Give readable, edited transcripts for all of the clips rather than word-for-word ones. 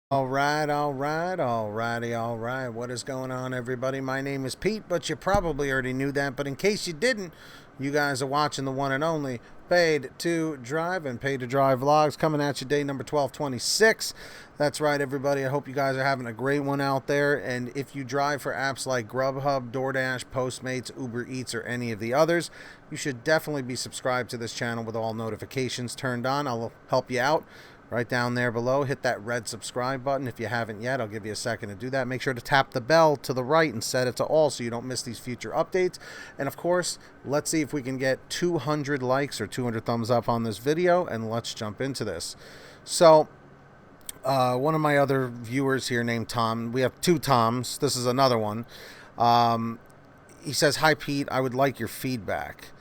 All right. What is going on, everybody? My name is Pete, but you probably already knew that. But in case you didn't, you guys are watching the one and only Paid to Drive and Paid to Drive vlogs coming at you day number 1226. That's right, everybody. I hope you guys are having a great one out there. And if you drive for apps like GrubHub, DoorDash, Postmates, Uber Eats, or any of the others, you should definitely be subscribed to this channel with all notifications turned on. I'll help you out right down there below. Hit that red subscribe button if you haven't yet. I'll give you a second to do that. Make sure to tap the bell to the right and set it to all so you don't miss these future updates. And of course, let's see if we can get 200 likes or 200 thumbs up on this video, and let's jump into this. So one of my other viewers here named Tom, we have two Toms, this is another one. He says, "Hi Pete, I would like your feedback."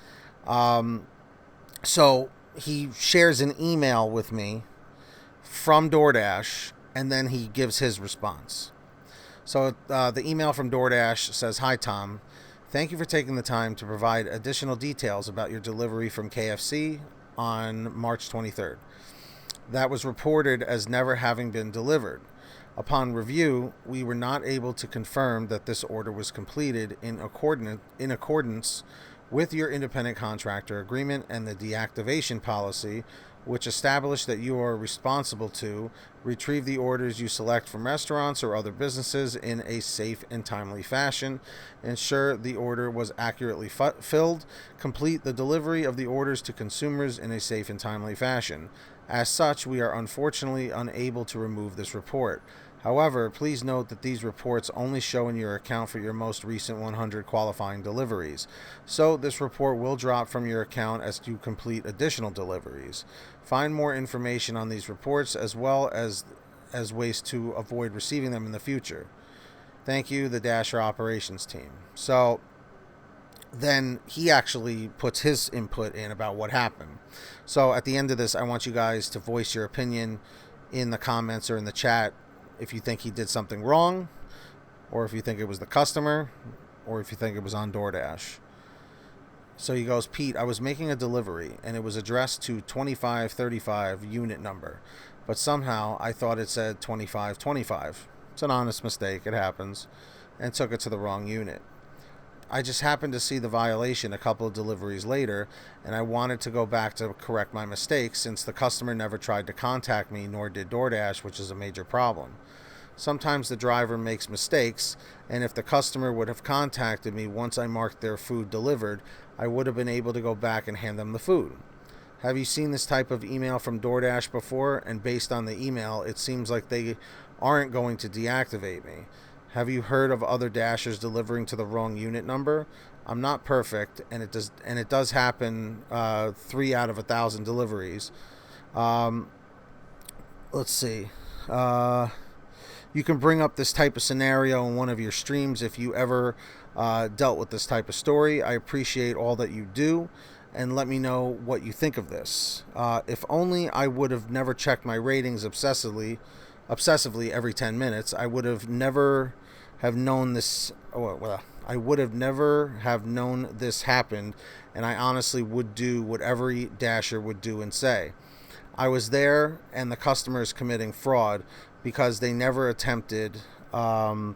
So he shares an email with me from DoorDash, and then he gives his response. So the email from DoorDash says, "Hi Tom, thank you for taking the time to provide additional details about your delivery from KFC on March 23rd. That was reported as never having been delivered. Upon review, we were not able to confirm that this order was completed in accordance with your independent contractor agreement and the deactivation policy, which established that you are responsible to retrieve the orders you select from restaurants or other businesses in a safe and timely fashion, ensure the order was accurately filled, complete the delivery of the orders to consumers in a safe and timely fashion. As such, we are unfortunately unable to remove this report. However, please note that these reports only show in your account for your most recent 100 qualifying deliveries. So this report will drop from your account as you complete additional deliveries. Find more information on these reports as well as ways to avoid receiving them in the future. Thank you, the Dasher operations team." So then he actually puts his input in about what happened. So at the end of this, I want you guys to voice your opinion in the comments or in the chat if you think he did something wrong, or if you think it was the customer, or if you think it was on DoorDash. So he goes, "Pete, I was making a delivery and it was addressed to 2535 unit number, but somehow I thought it said 2525. It's an honest mistake, it happens, and took it to the wrong unit. I just happened to see the violation a couple of deliveries later, and I wanted to go back to correct my mistake since the customer never tried to contact me, nor did DoorDash, which is a major problem. Sometimes the driver makes mistakes, and if the customer would have contacted me once I marked their food delivered, I would have been able to go back and hand them the food. Have you seen this type of email from DoorDash before? And based on the email, it seems like they aren't going to deactivate me. Have you heard of other Dashers delivering to the wrong unit number? I'm not perfect, and it does happen 3 out of 1,000 deliveries. Let's see. You can bring up this type of scenario in one of your streams if you ever dealt with this type of story. I appreciate all that you do, and let me know what you think of this. If only I would have never checked my ratings obsessively every 10 minutes. I would have never have known this. I would have never have known this happened, and I honestly would do what every Dasher would do and say. I was there, and the customer is committing fraud because they never attempted to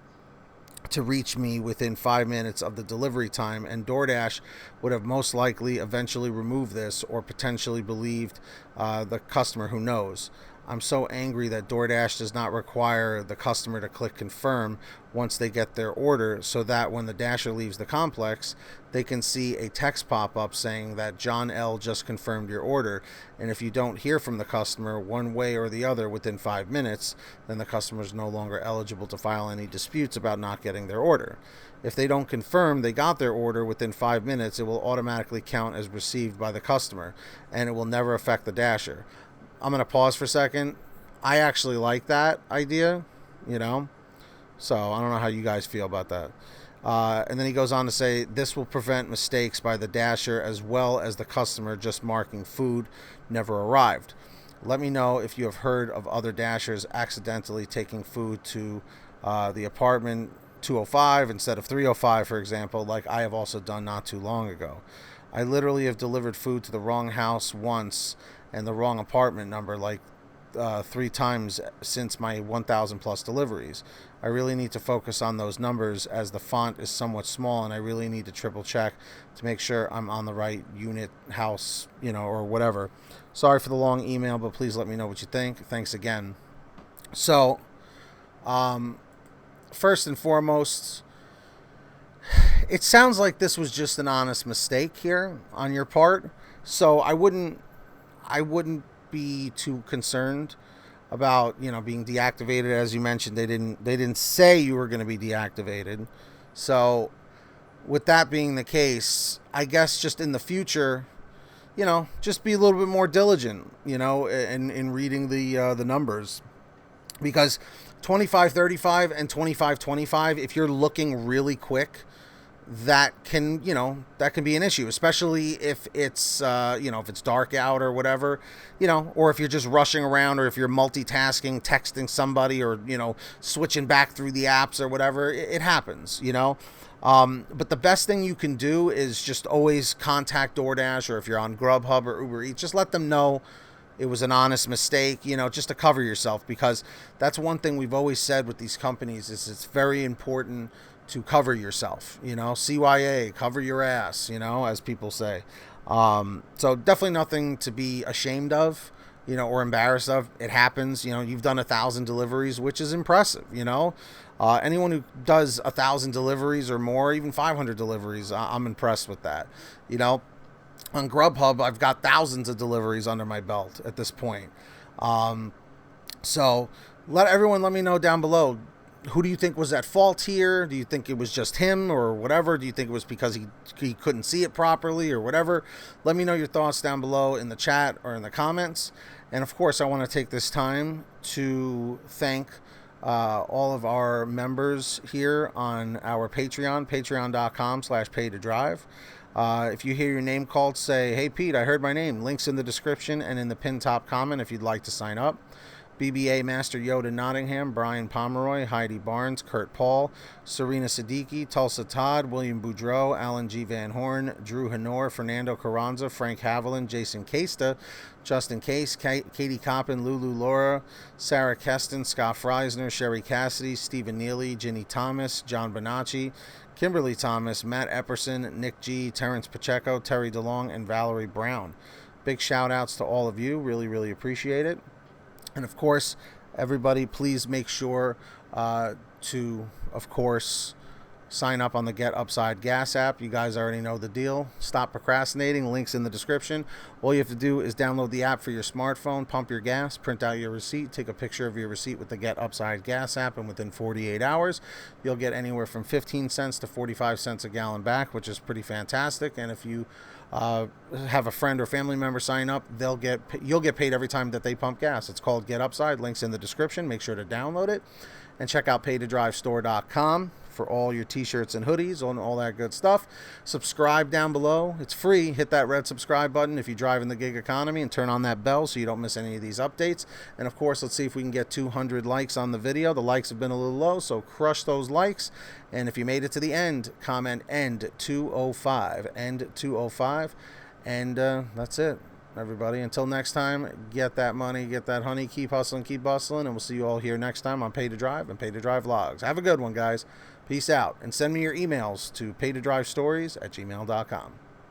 reach me within 5 minutes of the delivery time, and DoorDash would have most likely eventually removed this or potentially believed the customer, who knows. I'm so angry that DoorDash does not require the customer to click confirm once they get their order, so that when the Dasher leaves the complex, they can see a text pop up saying that John L. just confirmed your order, and if you don't hear from the customer one way or the other within 5 minutes, then the customer is no longer eligible to file any disputes about not getting their order. If they don't confirm they got their order within 5 minutes, it will automatically count as received by the customer, and it will never affect the Dasher." I'm going to pause for a second. I actually like that idea, so I don't know how you guys feel about that. And then he goes on to say, "This will prevent mistakes by the Dasher as well as the customer just marking food never arrived. Let me know if you have heard of other Dashers accidentally taking food to the apartment 205 instead of 305, for example, like I have also done not too long ago. I literally have delivered food to the wrong house once and the wrong apartment number, like 3 times since my 1,000 plus deliveries. I really need to focus on those numbers as the font is somewhat small, and I really need to triple check to make sure I'm on the right unit, house, or whatever. Sorry for the long email, but please let me know what you think. Thanks again. So, first and foremost, it sounds like this was just an honest mistake here on your part. So I wouldn't be too concerned about being deactivated. As you mentioned, they didn't say you were going to be deactivated. So with that being the case, I guess just in the future, just be a little bit more diligent, in reading the numbers, because 2535 and 2525, if you're looking really quick, that can be an issue, especially if it's if it's dark out or whatever, or if you're just rushing around, or if you're multitasking, texting somebody, or switching back through the apps or whatever. It happens, but the best thing you can do is just always contact DoorDash, or if you're on GrubHub or Uber Eats, just let them know it was an honest mistake, just to cover yourself, because that's one thing we've always said with these companies is it's very important to cover yourself, CYA, cover your ass, as people say. So definitely nothing to be ashamed of, or embarrassed of. It happens. You've done 1,000 deliveries, which is impressive. Anyone who does 1,000 deliveries or more, even 500 deliveries, I'm impressed with that. On GrubHub, I've got thousands of deliveries under my belt at this point. So let me know down below. Who do you think was at fault here? Do you think it was just him or whatever? Do you think it was because he couldn't see it properly or whatever? Let me know your thoughts down below in the chat or in the comments. And of course, I want to take this time to thank all of our members here on our Patreon, patreon.com/PaidToDrive. If you hear your name called, say, "Hey Pete, I heard my name." Links in the description and in the pinned top comment if you'd like to sign up. BBA Master Yoda Nottingham, Brian Pomeroy, Heidi Barnes, Kurt Paul, Serena Siddiqui, Tulsa Todd, William Boudreau, Alan G. Van Horn, Drew Hanor, Fernando Carranza, Frank Haviland, Jason Casta, Justin Case, Katie Coppin, Lulu Laura, Sarah Keston, Scott Freisner, Sherry Cassidy, Stephen Neely, Ginny Thomas, John Bonacci, Kimberly Thomas, Matt Epperson, Nick G., Terrence Pacheco, Terry DeLong, and Valerie Brown. Big shout outs to all of you. Really, really appreciate it. And of course, everybody, please make sure to, of course, sign up on the Get Upside Gas app. You guys already know the deal. Stop procrastinating. Links in the description. All you have to do is download the app for your smartphone, pump your gas, print out your receipt, take a picture of your receipt with the Get Upside Gas app, and within 48 hours, you'll get anywhere from 15 cents to 45 cents a gallon back, which is pretty fantastic. And if you have a friend or family member sign up, you'll get paid every time that they pump gas. It's called Get Upside. Links in the description. Make sure to download it and check out PaidToDriveStore.com for all your t-shirts and hoodies and all that good stuff. Subscribe down below. It's free. Hit that red subscribe button if you drive in the gig economy, and turn on that bell so you don't miss any of these updates. And of course, let's see if we can get 200 likes on the video. The likes have been a little low, so crush those likes. And if you made it to the end, comment end 205, end 205. And that's it, everybody. Until next time, get that money, get that honey, keep hustling, keep bustling, and we'll see you all here next time on Pay to Drive and Pay to Drive Vlogs. Have a good one, guys. Peace out. And send me your emails to PaidToDriveStories@gmail.com.